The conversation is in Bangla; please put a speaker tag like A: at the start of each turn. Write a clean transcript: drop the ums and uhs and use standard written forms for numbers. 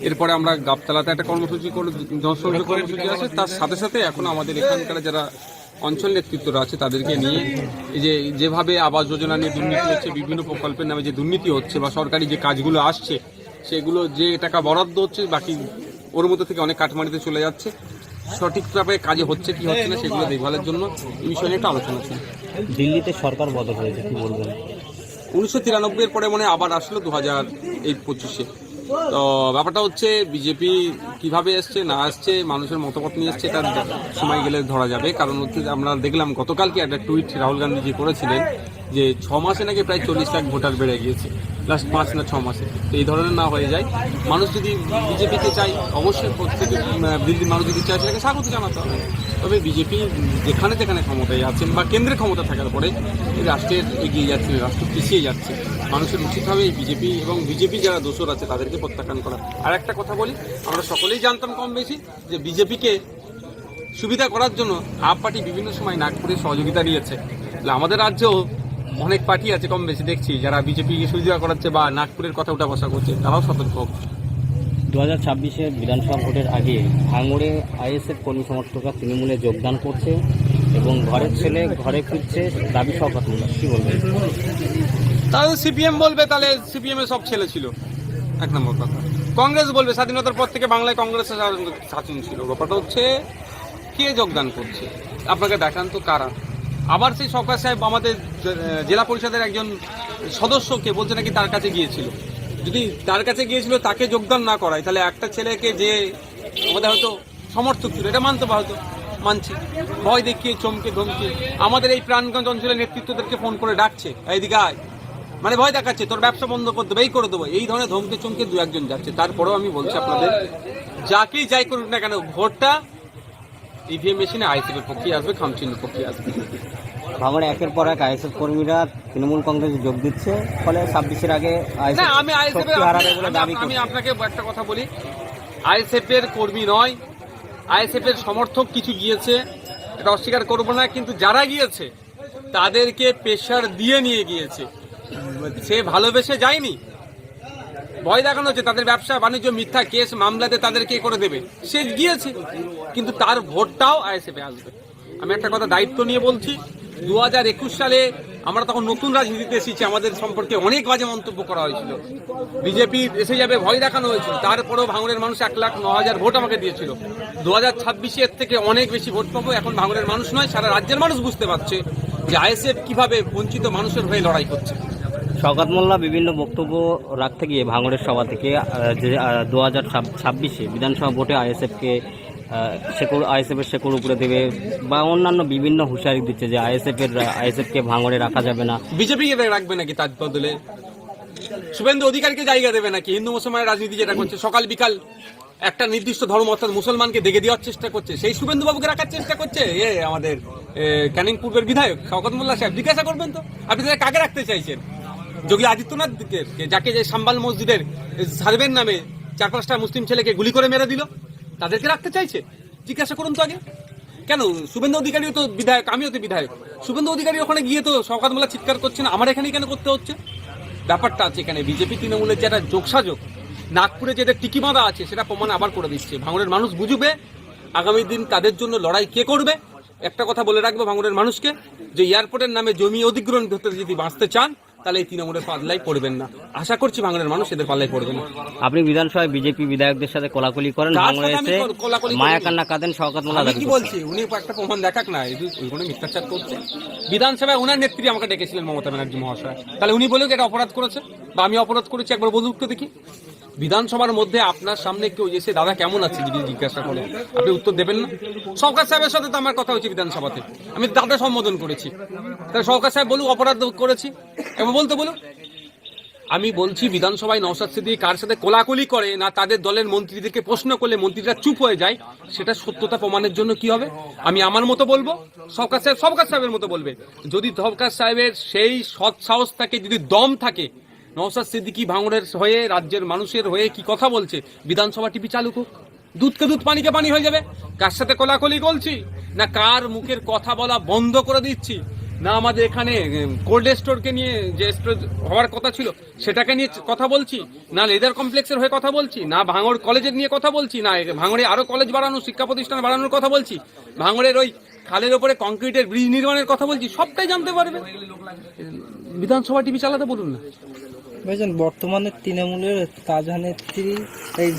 A: এরপরে আমরা গাবতলাতে একটা কর্মসূচি করে, জনসংযোগ কর্মসূচি আছে। তার সাথে সাথে এখন আমাদের এখানকার যারা অঞ্চল নেতৃত্বরা আছে তাদেরকে নিয়ে এই যে যেভাবে আবাস যোজনা নিয়ে দুর্নীতি হচ্ছে, বিভিন্ন প্রকল্পের নামে যে দুর্নীতি হচ্ছে বা সরকারি যে কাজগুলো আসছে সেগুলো যে টাকা বরাদ্দ হচ্ছে বাকি ওর মধ্যে থেকে অনেক কাটমানিতে চলে যাচ্ছে, সঠিকভাবে কাজে হচ্ছে কি হচ্ছে না সেগুলো দেখভালের জন্য এই বিষয় নিয়ে একটা আলোচনা ছিল।
B: দিল্লিতে সরকার বদল হয়েছে, কি বলবেন?
A: 1993 পরে মনে আবার আসলো 2025-এ। তো ব্যাপারটা হচ্ছে বিজেপি কিভাবে এসছে না আসছে, মানুষের মতামত নিয়ে এসছে, তার সময় গেলে ধরা যাবে। কারণ হচ্ছে আমরা দেখলাম গতকালকে একটা টুইট রাহুল গান্ধীজি করেছিলেন যে 6 মাসে নাকি প্রায় 40 লাখ ভোটার বেড়ে গিয়েছে, লাস্ট 5 না 6 মাসে। তো এই ধরনের না হয়ে যায়, মানুষ যদি বিজেপিকে চাই অবশ্যই প্রত্যেকে, দিল্লির মানুষ যদি চায় সেটাকে স্বাগত জানাতে হবে। তবে বিজেপি যেখানে যেখানে ক্ষমতায় আছেন বা কেন্দ্রে ক্ষমতা থাকার পরে এই রাষ্ট্রের এগিয়ে যাচ্ছে, রাষ্ট্র পিছিয়ে যাচ্ছে। মানুষের উচিত হবে এই বিজেপি এবং বিজেপি যারা দোষর আছে তাদেরকে প্রত্যাখ্যান করা। আর একটা কথা বলি, আমরা সকলেই জানতাম কম বেশি যে বিজেপিকে সুবিধা করার জন্য আপ পার্টি বিভিন্ন সময় নাগপুরে সহযোগিতা দিয়েছে। আমাদের রাজ্যেও অনেক পার্টি আছে কম বেশি দেখছি যারা বিজেপিকে সুবিধা করাচ্ছে বা নাগপুরের কথা উঠা বসা করছে, তারাও সতর্ক হোক।
B: 2026-এ বিধানসভা ভোটের আগে ভাঙড়ে আইএসএফ কর্মী সমর্থকরা তৃণমূলে যোগদান করছে এবং ঘরের ছেলে ঘরে ফিরছে দাবি শওকত মোল্লা, কি বলবেন?
A: তাহলে সিপিএম বলবে তাহলে সিপিএম এর সব ছেলে ছিল, এক নম্বর কথা। কংগ্রেস বলবে স্বাধীনতার পর থেকে বাংলায় কংগ্রেসের শাসন ছিল। ব্যাপারটা হচ্ছে কে যোগদান করছে আপনাকে দেখান তো কারা। আবার সেই শওকত সাহেব আমাদের জেলা পরিষদের একজন সদস্যকে বলছে নাকি তার কাছে গিয়েছিল। যদি তার কাছে গিয়েছিল তাকে যোগদান না করায় তাহলে একটা ছেলেকে যে আমাদের হয়তো সমর্থক ছিল এটা মানতে হয়তো মানছি, ভয় দেখিয়ে চমকে ধমকে আমাদের এই প্রাণগঞ্জ অঞ্চলের নেতৃত্বদেরকে ফোন করে ডাকছে এইদিকে আয়, মানে ভয় দেখাচ্ছে তোর ব্যবসা বন্ধ করে দেবে, এই করে দেবো, এই ধরনের ধমকে চমকে দু একজন যাচ্ছে। তারপরেও আমি বলছি আপনাদের যাকেই যাই করুক না কেন ভোটটা ইভিএম মেশিনে আইএসএফের পক্ষে আসবে, খামচিহ্নের পক্ষে আসবে।
B: ভাঙড়ে একের পর এক আইএসএফ কর্মীরা তৃণমূল কংগ্রেসে যোগ দিচ্ছে, ফলে 26-এর আগে
A: আমি আপনাকে একটা কথা বলি, আইএসএফ এর কর্মী নয়, আইএসএফ এর সমর্থক কিছু গিয়েছে, এটা অস্বীকার করবো না, কিন্তু যারা গিয়েছে তাদেরকে প্রেশার দিয়ে নিয়ে গিয়েছে, সে ভালোবেসে যায়নি। ভয় দেখানো হচ্ছে তাদের ব্যবসা বাণিজ্য মিথ্যা কেস মামলাতে তাদেরকে করে দেবে, সে গিয়েছে, কিন্তু তার ভোটটাও আইএসএফ এ আসবে। আমি একটা কথা দায়িত্ব নিয়ে বলছি, 2021 সালে আমরা তখন নতুন রাজনীতিতে এসেছি, আমাদের সম্পর্কে অনেক বাজে মন্তব্য করা হয়েছিল, বিজেপি এসে যাবে ভয় দেখানো হয়েছিল, তারপরেও ভাঙড়ের মানুষ 1,09,000 ভোট আমাকে দিয়েছিল। 2026 এর থেকে অনেক বেশি ভোট পাবো। এখন ভাঙড়ের মানুষ নয় সারা রাজ্যের মানুষ বুঝতে পারছে যে আইএসএফ কিভাবে বঞ্চিত মানুষের হয়ে লড়াই করছে।
B: শওকত মোল্লা বিভিন্ন বক্তব্য রাখতে গিয়ে ভাঙড়ের সভা থেকে 2026-এ বিধানসভা ভোটে আইএসএফকে আইএসএফের শেকড় উপরে দেবে বা অন্যান্য বিভিন্ন হুঁশিয়ারি দিচ্ছে যে আইএসএফকে ভাঙড়ে রাখা যাবে না।
A: বিজেপি রাখবে নাকি তার বদলে? শুভেন্দু অধিকারীকে জায়গা দেবে নাকি? হিন্দু মুসলমানের রাজনীতি যেটা করছে, সকাল বিকাল একটা নির্দিষ্ট ধর্ম অর্থাৎ মুসলমানকে দেখে দেওয়ার চেষ্টা করছে, সেই শুভেন্দু বাবুকে রাখার চেষ্টা করছে আমাদের ক্যানিং পূর্বের বিধায়ক শওকত মোল্লা সাহেব। জিজ্ঞাসা করবেন তো আপনি কাকে রাখতে চাইছেন? যোগী আদিত্যনাথ, যাকে যে সাম্বাল মসজিদের সার্ভের নামে 4-5টা মুসলিম ছেলেকে গুলি করে মেরে দিল, তাদেরকে রাখতে চাইছে? জিজ্ঞাসা করুন তো আগে। কেন শুভেন্দু অধিকারীও তো বিধায়ক, আমিও তো বিধায়ক, শুভেন্দু অধিকারী ওখানে গিয়ে তো শওকত মোল্লা চিৎকার করছে না, আমার এখানে কেন করতে হচ্ছে? ব্যাপারটা আছে এখানে বিজেপি তৃণমূলের যেটা যোগসাযোগ, নাগপুরে যেটা টিকি বাঁধা আছে সেটা প্রমাণ আবার করে দিচ্ছে। ভাঙড়ের মানুষ বুঝবে আগামী দিন তাদের জন্য লড়াই কে করবে। একটা কথা বলে রাখবো ভাঙড়ের মানুষকে, যে এয়ারপোর্টের নামে জমি অধিগ্রহণ করতে যদি বাঁচতে চান তাহলে এই তৃণমূলের পাল্লায় পড়বেন না। আশা করছি ভাঙড়ের মানুষ এদের পাল্লায় পড়বে না।
B: আপনি বিধানসভায় বিজেপি বিধায়কদের সাথে কোলাকুলি করেন, মায়া কান্না কাঁদেন শওকত মোল্লা,
A: কি বলছি? উনি একটা প্রমাণ দেখাক না, ওইখানে মিথ্যাচার করছে। বিধানসভায় ওনার নেত্রী আমাকে ডেকেছিলেন মমতা ব্যানার্জি মহাশয়, তাহলে উনি বলুক এটা অপরাধ করেছে বা আমি অপরাধ করেছি, একবার বলুক তো দেখি। বিধানসভার মধ্যে আপনার সামনে কেউ এসে দাদা কেমন আছে যদি জিজ্ঞাসা করে আপনি উত্তর দেবেন না? শওকত সাহেবের সাথে তো আমার কথা হয়েছে বিধানসভাতে, আমি দাদা সম্বোধন করেছি, তাহলে শওকত সাহেব বলুক অপরাধ করেছি, এবং বলতে বলুক। আমি বলছি বিধানসভায় নওশাদ সিদ্দিকী কার সাথে কোলাকুলি করে না তাদের দলের মন্ত্রীদেরকে প্রশ্ন করলে মন্ত্রীরা চুপ হয়ে যায়, সেটা সত্যতা প্রমাণের জন্য কি হবে? আমি আমার মতো বলবো, শওকত সাহেবের মতো বলবে। যদি শওকত সাহেবের সেই সৎ সাহস থাকে, যদি দম থাকে, নওশাদ সিদ্দিকী ভাঙড়ের হয়ে রাজ্যের মানুষের হয়ে কি কথা বলছে, বিধানসভা টিভি চালু হোক, দুধকে দুধ পানিকে পানি হয়ে যাবে। কার সাথে কোলাকুলি করছি না কার মুখের কথা বলা বন্ধ করে দিচ্ছি, না আমাদের এখানে কোল্ড স্টোরকে নিয়ে যে স্টোর হওয়ার কথা ছিল সেটাকে নিয়ে কথা বলছি, না লেদার কমপ্লেক্সের হয়ে কথা বলছি, না ভাঙড় কলেজের নিয়ে কথা বলছি, না ভাঙড়ে আরো কলেজ বাড়ানো, শিক্ষা প্রতিষ্ঠান বাড়ানোর কথা বলছি, ভাঙড়ের ওই খালের ওপরে কংক্রিটের ব্রিজ নির্মাণের কথা বলছি, সবটাই জানতে পারবে। বিধানসভা টিভি চালাতে বলুন না।
C: ভাইজান, বর্তমানে তৃণমূলের তাজা নেত্রী এই